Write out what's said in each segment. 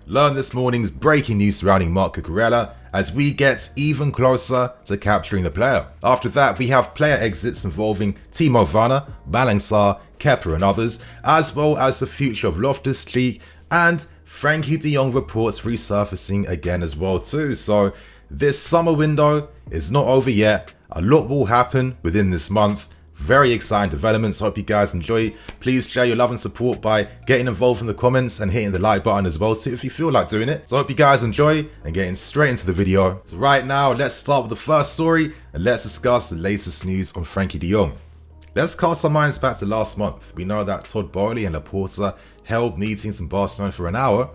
Learn this morning's breaking news surrounding Marc Cucurella as we get even closer to capturing the player. After that, we have player exits involving Timo Werner, malang, Sarr, Kepa and others, as well as the future of Loftus and Frenkie De Jong reports resurfacing again as well too. So this summer window is not over yet. A lot will happen within this month. Very exciting developments. Hope you guys enjoy. Please share your love and support by getting involved in the comments and hitting the like button as well too if you feel like doing it. So I hope you guys enjoy and getting straight into the video. So right now, let's start with the first story and let's discuss the latest news on Frenkie De Jong. Let's cast our minds back to last month. We know that Todd Boehly and Laporta held meetings in Barcelona for an hour.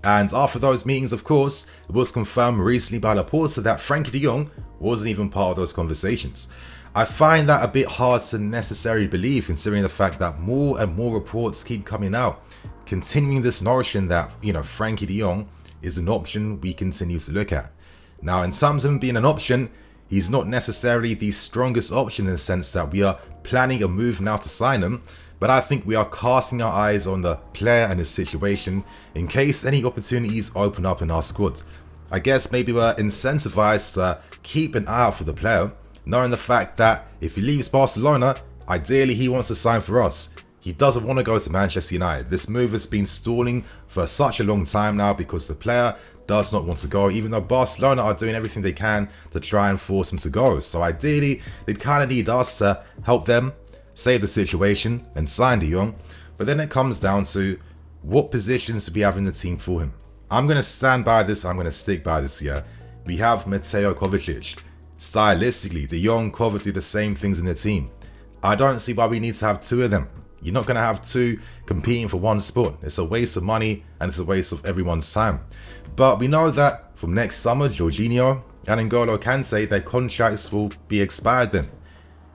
And after those meetings, of course, it was confirmed recently by Laporta that Frenkie De Jong wasn't even part of those conversations. I find that a bit hard to necessarily believe, considering the fact that more and more reports keep coming out, continuing this notion that, Frenkie De Jong is an option we continue to look at. Now, in terms of him being an option, he's not necessarily the strongest option in the sense that we are planning a move now to sign him, but I think we are casting our eyes on the player and his situation in case any opportunities open up in our squad. I guess maybe we're incentivized to keep an eye out for the player, knowing the fact that if he leaves Barcelona, ideally he wants to sign for us. He doesn't want to go to Manchester United. This move has been stalling for such a long time now because the player does not want to go, even though Barcelona are doing everything they can to try and force him to go. So ideally, they kind of need us to help them save the situation and sign De Jong. But then it comes down to what positions do we have in the team for him. I'm going to stand by this. I'm going to stick by this here. We have Mateo Kovacic. Stylistically, De Jong, Kovacic do the same things in the team. I don't see why we need to have two of them. You're not going to have two competing for one spot. It's a waste of money and it's a waste of everyone's time. But we know that from next summer, Jorginho and N'Golo Kante, their contracts will be expired then.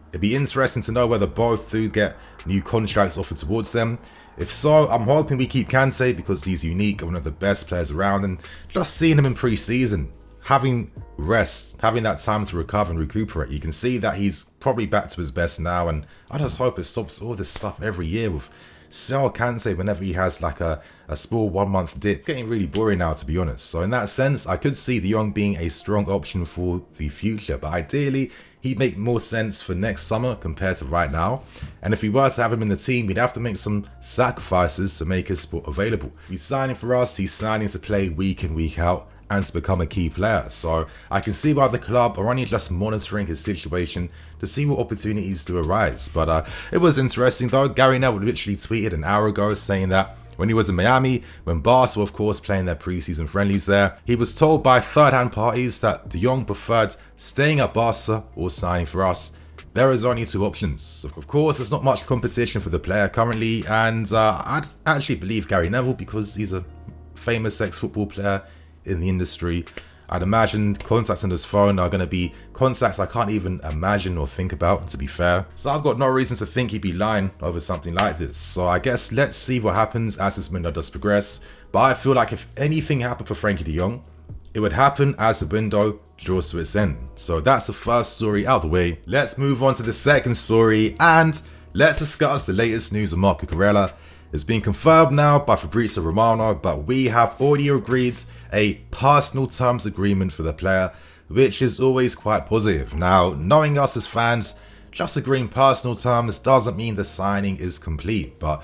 It'd be interesting to know whether both do get new contracts offered towards them. If so, I'm hoping we keep Kante because he's unique and one of the best players around, and just seeing him in pre-season, having rest, having that time to recover and recuperate, you can see that he's probably back to his best now, and I just hope it stops all this stuff every year with Sarr Kante whenever he has like a small 1 month dip. It's getting really boring now, to be honest. So in that sense, I could see De Jong being a strong option for the future, but ideally he'd make more sense for next summer compared to right now. And if we were to have him in the team, we'd have to make some sacrifices to make his spot available. He's signing for us, he's signing to play week in, week out, and to become a key player. So I can see why the club are only just monitoring his situation to see what opportunities do arise. But it was interesting though. Gary Neville literally tweeted an hour ago saying that when he was in Miami, when Barca were of course playing their preseason friendlies there, he was told by third-hand parties that De Jong preferred staying at Barca or signing for us. There is only two options. Of course, there's not much competition for the player currently, and I'd actually believe Gary Neville because he's a famous ex-football player in the industry. I'd imagine contacts on his phone are going to be contacts I can't even imagine or think about, to be fair. So I've got no reason to think he'd be lying over something like this. So I guess let's see what happens as this window does progress. But I feel like if anything happened for Frenkie De Jong, it would happen as the window draws to its end. So that's the first story out of the way. Let's move on to the second story and let's discuss the latest news of Marc Cucurella. It's been confirmed now by Fabrizio Romano, but we have already agreed a personal terms agreement for the player, which is always quite positive. Now, knowing us as fans, just agreeing personal terms doesn't mean the signing is complete, but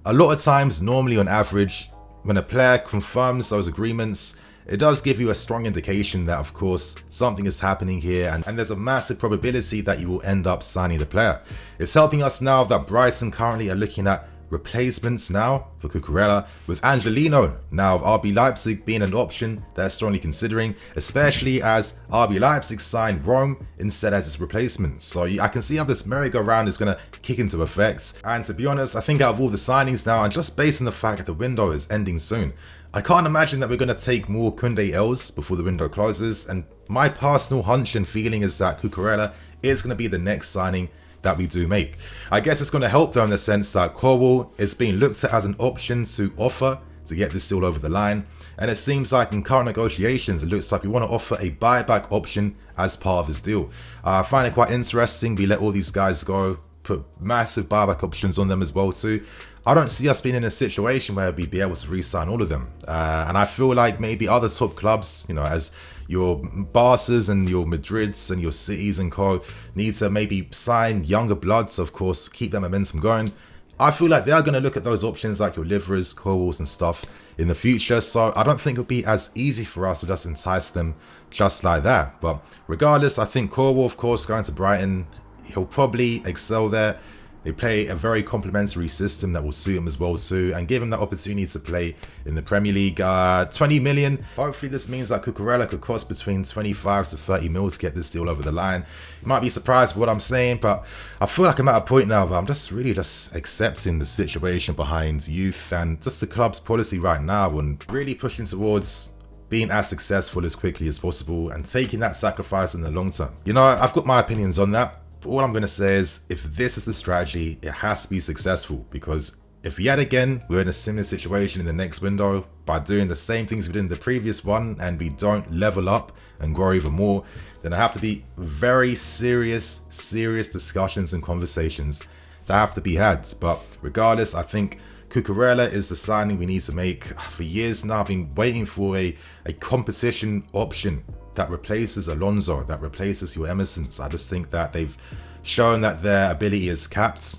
a lot of times, normally on average, when a player confirms those agreements, it does give you a strong indication that, of course, something is happening here and there's a massive probability that you will end up signing the player. It's helping us now that Brighton currently are looking at replacements now for Cucurella, with Angelino now of RB Leipzig being an option they're strongly considering, especially as RB Leipzig signed Rome instead as its replacement. So I can see how this merry-go-round is going to kick into effect. And to be honest, I think out of all the signings now, and just based on the fact that the window is ending soon, I can't imagine that we're going to take more Koundé L's before the window closes. And my personal hunch and feeling is that Cucurella is going to be the next signing that we do make. I guess it's going to help though in the sense that Cornwall is being looked at as an option to offer to get this deal over the line, and it seems like in current negotiations it looks like we want to offer a buyback option as part of this deal. I find it quite interesting we let all these guys go, put massive buyback options on them as well too. I don't see us being in a situation where we'd be able to re-sign all of them. And I feel like maybe other top clubs, you know, as your Barca's and your Madrids and your Cities and co, need to maybe sign younger bloods, of course, keep that momentum going. I feel like they are going to look at those options like your Livers, Corwalls and stuff in the future. So I don't think it'll be as easy for us to just entice them just like that. But regardless, I think Corwall, of course, going to Brighton, he'll probably excel there. They play a very complementary system that will suit him as well too, and give him that opportunity to play in the Premier League. 20 million. Hopefully this means that Cucurella could cost between 25 to 30 mil to get this deal over the line. You might be surprised with what I'm saying, but I feel like I'm at a point now where I'm just really accepting the situation behind youth and just the club's policy right now, and really pushing towards being as successful as quickly as possible and taking that sacrifice in the long term. You know, I've got my opinions on that. But all I'm going to say is, if this is the strategy, it has to be successful, because if yet again we're in a similar situation in the next window by doing the same things we did in the previous one and we don't level up and grow even more, then there have to be very serious discussions and conversations that have to be had. But regardless, I think Cucurella is the signing we need to make. For years now, I've been waiting for a competition option that replaces Alonso, that replaces your Emersons. I just think that they've shown that their ability is capped.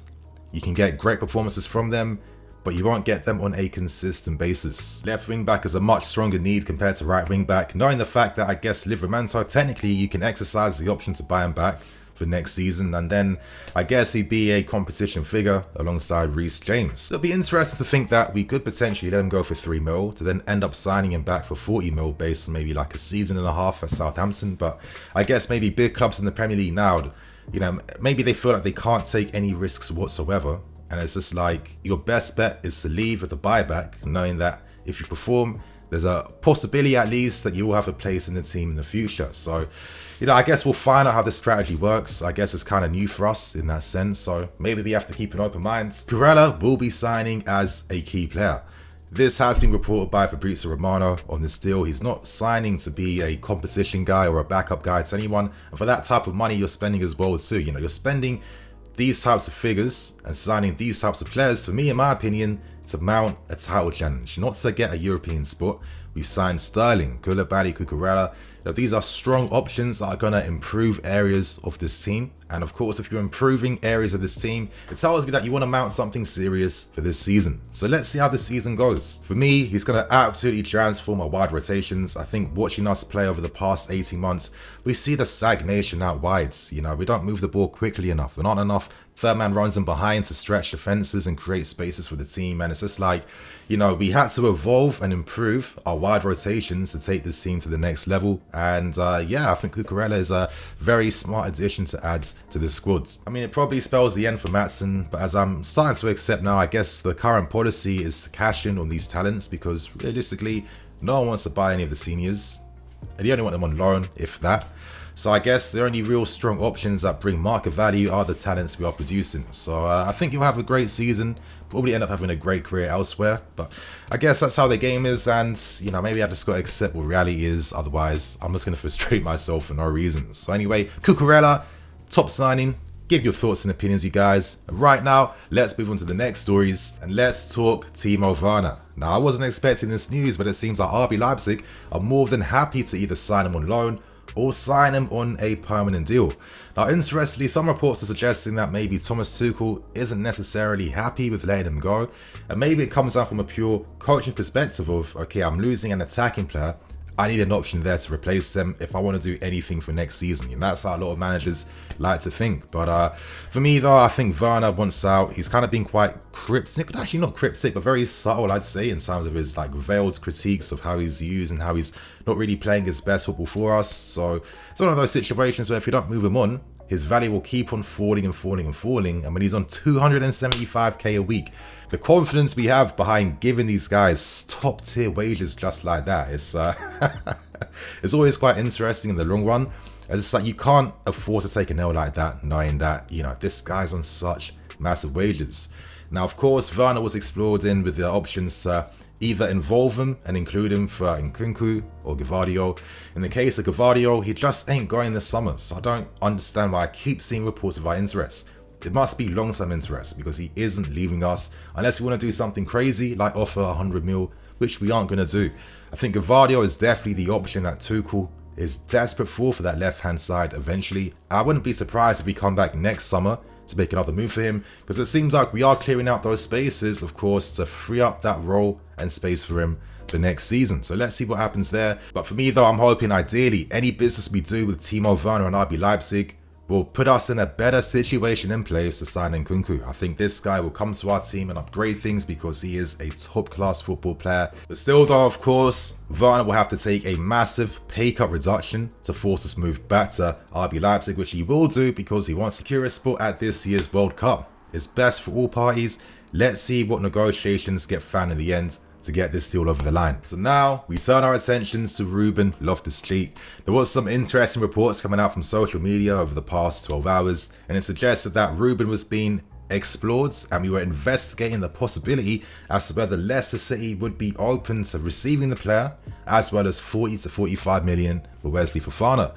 You can get great performances from them, but you won't get them on a consistent basis. Left wing back is a much stronger need compared to right wing back, knowing the fact that I guess Livramento, technically you can exercise the option to buy him back for next season, and then I guess he'd be a competition figure alongside Reece James. It'll be interesting to think that we could potentially let him go for 3 mil to then end up signing him back for 40 mil based on maybe like a season and a half at Southampton. But I guess maybe big clubs in the Premier League now, you know, maybe they feel like they can't take any risks whatsoever, and it's just like your best bet is to leave with a buyback, knowing that if you perform, there's a possibility at least that you will have a place in the team in the future. So, you know, I guess we'll find out how this strategy works. I guess it's kind of new for us in that sense, so maybe we have to keep an open mind. Cucurella will be signing as a key player. This has been reported by Fabrizio Romano on this deal. He's not signing to be a competition guy or a backup guy to anyone. And for that type of money you're spending as well too, you know, you're spending these types of figures and signing these types of players, for me, in my opinion, to mount a title challenge, not to get a European spot. We've signed Sterling, Koulibaly, Cucurella. You know, these are strong options that are going to improve areas of this team. And of course, if you're improving areas of this team, it tells me that you want to mount something serious for this season. So let's see how this season goes. For me, he's going to absolutely transform our wide rotations. I think watching us play over the past 18 months, we see the stagnation out wide. You know, we don't move the ball quickly enough. There aren't enough third man runs in behind to stretch defenses and create spaces for the team. And it's just like, you know, we had to evolve and improve our wide rotations to take this team to the next level. And yeah, I think Cucurella is a very smart addition to add to the squad. I mean, it probably spells the end for Maatsen, but as I'm starting to accept now, I guess the current policy is to cash in on these talents, because realistically, no one wants to buy any of the seniors. And you only want them on loan, if that. So I guess the only real strong options that bring market value are the talents we are producing. So I think you'll have a great season, probably end up having a great career elsewhere. But I guess that's how the game is, and you know, maybe I just got to accept what reality is. Otherwise, I'm just going to frustrate myself for no reason. So anyway, Cucurella, top signing. Give your thoughts and opinions, you guys. Right now, let's move on to the next stories and let's talk Timo Werner. Now, I wasn't expecting this news, but it seems like RB Leipzig are more than happy to either sign him on loan or sign him on a permanent deal. Now, interestingly, some reports are suggesting that maybe Thomas Tuchel isn't necessarily happy with letting him go, and maybe it comes down from a pure coaching perspective of, okay, I'm losing an attacking player, I need an option there to replace them if I want to do anything for next season. And that's how a lot of managers like to think. But for me, though, I think Werner wants out. He's kind of been quite cryptic, but actually not cryptic, but very subtle, I'd say, in terms of his like veiled critiques of how he's used and how he's not really playing his best football for us. So it's one of those situations where if you don't move him on, his value will keep on falling and falling and falling. And when he's on 275k a week, the confidence we have behind giving these guys top tier wages just like that, it's it's always quite interesting in the long run. As it's like you can't afford to take an L like that, knowing that, you know, this guy's on such massive wages. Now, of course, Werner was explored in with the options to either involve him and include him for Nkunku or Gvardiol. In the case of Gvardiol, he just ain't going this summer, so I don't understand why I keep seeing reports of our interest. it must be long-term interest because he isn't leaving us unless we want to do something crazy like offer 100 mil, which we aren't going to do. I think Gvardiol is definitely the option that Tuchel is desperate for that left-hand side eventually. I wouldn't be surprised if we come back next summer to make another move for him, because it seems like we are clearing out those spaces, of course, to free up that role and space for him for next season. So let's see what happens there. But for me though, I'm hoping ideally any business we do with Timo Werner and RB Leipzig will put us in a better situation in place to sign Nkunku. I think this guy will come to our team and upgrade things because he is a top-class football player. But still though, of course, Werner will have to take a massive pay cut reduction to force us move back to RB Leipzig, which he will do because he wants to secure a spot at this year's World Cup. It's best for all parties. Let's see what negotiations get found in the end to get this deal over the line. So now we turn our attentions to Ruben Loftus-Cheek. There was some interesting reports coming out from social media over the past 12 hours, and it suggested that Ruben was being explored and we were investigating the possibility as to whether Leicester City would be open to receiving the player, as well as 40 to 45 million for Wesley Fofana.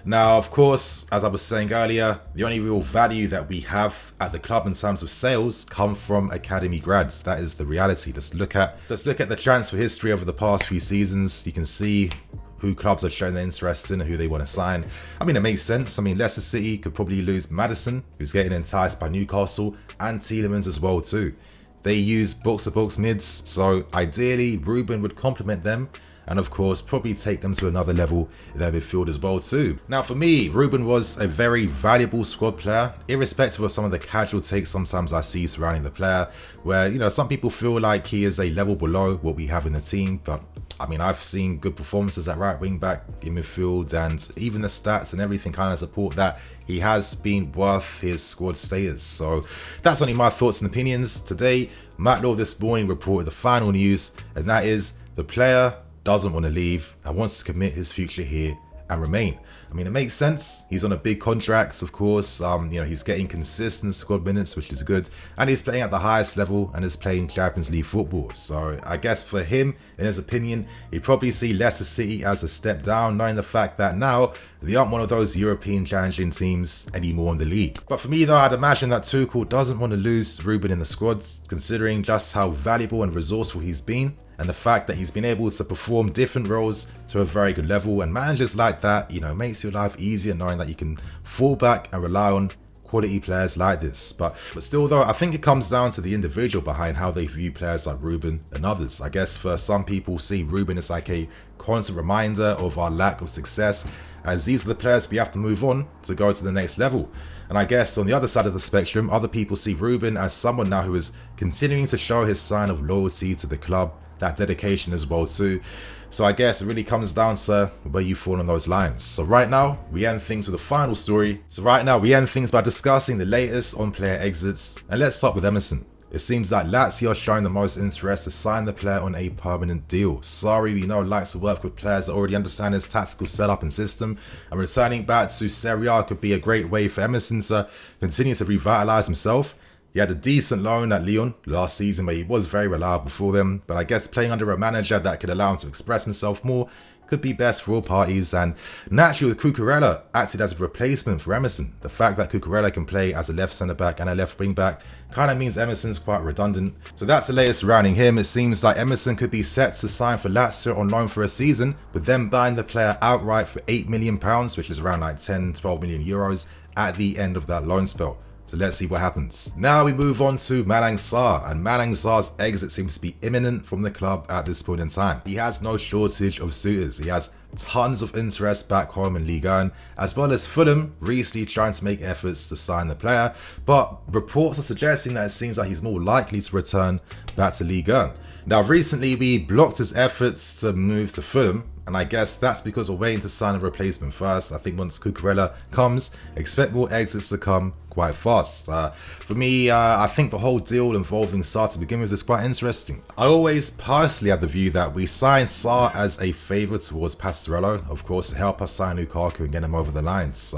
Now, of course, as I was saying earlier, the only real value that we have at the club in terms of sales come from academy grads. That is the reality. Just look at the transfer history over the past few seasons. You can see who clubs are showing their interest in and who they want to sign. I mean, it makes sense. I mean, Leicester City could probably lose Maddison, who's getting enticed by Newcastle, and Tielemans as well too. They use box-to-box mids, so ideally Ruben would complement them, and of course probably take them to another level in their midfield as well too. Now for me, Ruben was a very valuable squad player, irrespective of some of the casual takes sometimes I see surrounding the player, where, you know, some people feel like he is a level below what we have in the team. But I mean, I've seen good performances at right wing back, in midfield, and even the stats and everything kind of support that he has been worth his squad status. So that's only my thoughts and opinions. Today, Matt Law this morning reported the final news, and that is the player doesn't want to leave and wants to commit his future here and remain. I mean, it makes sense. He's on a big contract, of course. You know, he's getting consistent squad minutes, which is good, and he's playing at the highest level and is playing Champions League football. So I guess for him, in his opinion, he'd probably see Leicester City as a step down, knowing the fact that now they aren't one of those European challenging teams anymore in the league. But for me though, I'd imagine that Tuchel doesn't want to lose Ruben in the squad, considering just how valuable and resourceful he's been, and the fact that he's been able to perform different roles to a very good level. And managers like that, you know, makes your life easier knowing that you can fall back and rely on quality players like this. But still though, I think it comes down to the individual behind how they view players like Ruben and others. I guess for some people, see Ruben as like a constant reminder of our lack of success, as these are the players we have to move on to go to the next level. And I guess on the other side of the spectrum, other people see Ruben as someone now who is continuing to show his sign of loyalty to the club, that dedication as well too. So I guess it really comes down to where you fall on those lines. So right now, we end things with a final story. So right now, we end things by discussing the latest on player exits. And let's start with Emerson. It seems like Lazio are showing the most interest to sign the player on a permanent deal. Sarr, we know, likes to work with players that already understand his tactical setup and system, and returning back to Serie A could be a great way for Emerson to continue to revitalise himself. He had a decent loan at Lyon last season where he was very reliable for them, but I guess playing under a manager that could allow him to express himself more could be best for all parties. And naturally, with Cucurella acted as a replacement for Emerson. The fact that Cucurella can play as a left centre-back and a left wing-back kind of means Emerson's quite redundant. So that's the latest surrounding him. It seems like Emerson could be set to sign for Lazio on loan for a season, with them buying the player outright for £8 million, which is around like 10-12 million euros at the end of that loan spell. So let's see what happens. Now we move on to Malang Sarr, and Malang Sarr's exit seems to be imminent from the club at this point in time. He has no shortage of suitors. He has tons of interest back home in Ligue 1, as well as Fulham recently trying to make efforts to sign the player, but reports are suggesting that it seems like he's more likely to return back to Ligue 1. Now recently we blocked his efforts to move to Fulham, and I guess that's because we're waiting to sign a replacement first. I think once Cucurella comes, expect more exits to come quite fast. For me, I think the whole deal involving Sarr to begin with is quite interesting. I always personally had the view that we signed Sarr as a favour towards Pastorello, of course, to help us sign Lukaku and get him over the lines.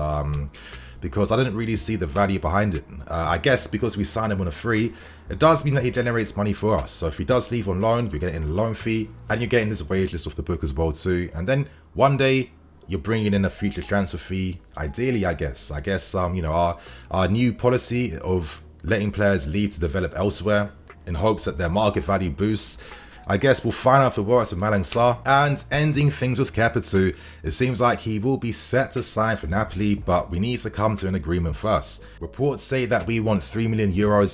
Because I didn't really see the value behind it. I guess because we signed him on a free, it does mean that he generates money for us. So if he does leave on loan, you're getting a loan fee, and you're getting his wages off the book as well too. And then one day, you're bringing in a future transfer fee. Ideally, I guess, you know, our new policy of letting players leave to develop elsewhere in hopes that their market value boosts, I guess we'll find out if it works with Malang Sarr. And ending things with Kepa too, it seems like he will be set to sign for Napoli, but we need to come to an agreement first. Reports say that we want €3 million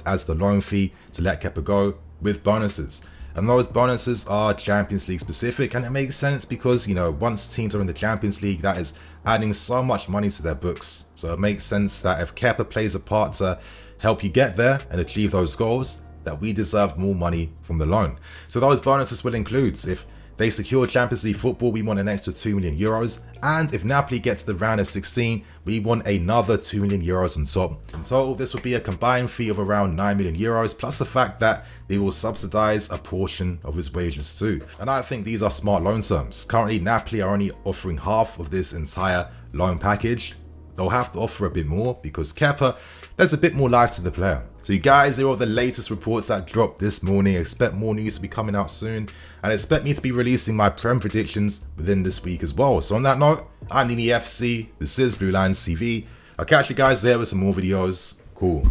as the loan fee to let Kepa go, with bonuses. And those bonuses are Champions League specific, and it makes sense because, you know, once teams are in the Champions League, that is adding so much money to their books. So it makes sense that if Kepa plays a part to help you get there and achieve those goals, that we deserve more money from the loan. So those bonuses will include, if they secure Champions League football, we want an extra €2 million. And if Napoli get to the round of 16, we want another €2 million on top. In total, this would be a combined fee of around €9 million, plus the fact that they will subsidize a portion of his wages too. And I think these are smart loan terms. Currently, Napoli are only offering half of this entire loan package. They'll have to offer a bit more because Kepa, there's a bit more life to the player. So you guys, here are the latest reports that dropped this morning. Expect more news to be coming out soon, and expect me to be releasing my Prem predictions within this week as well. So on that note, I'm Nini FC, this is BlueLionsTV. I'll catch you guys there with some more videos. Cool.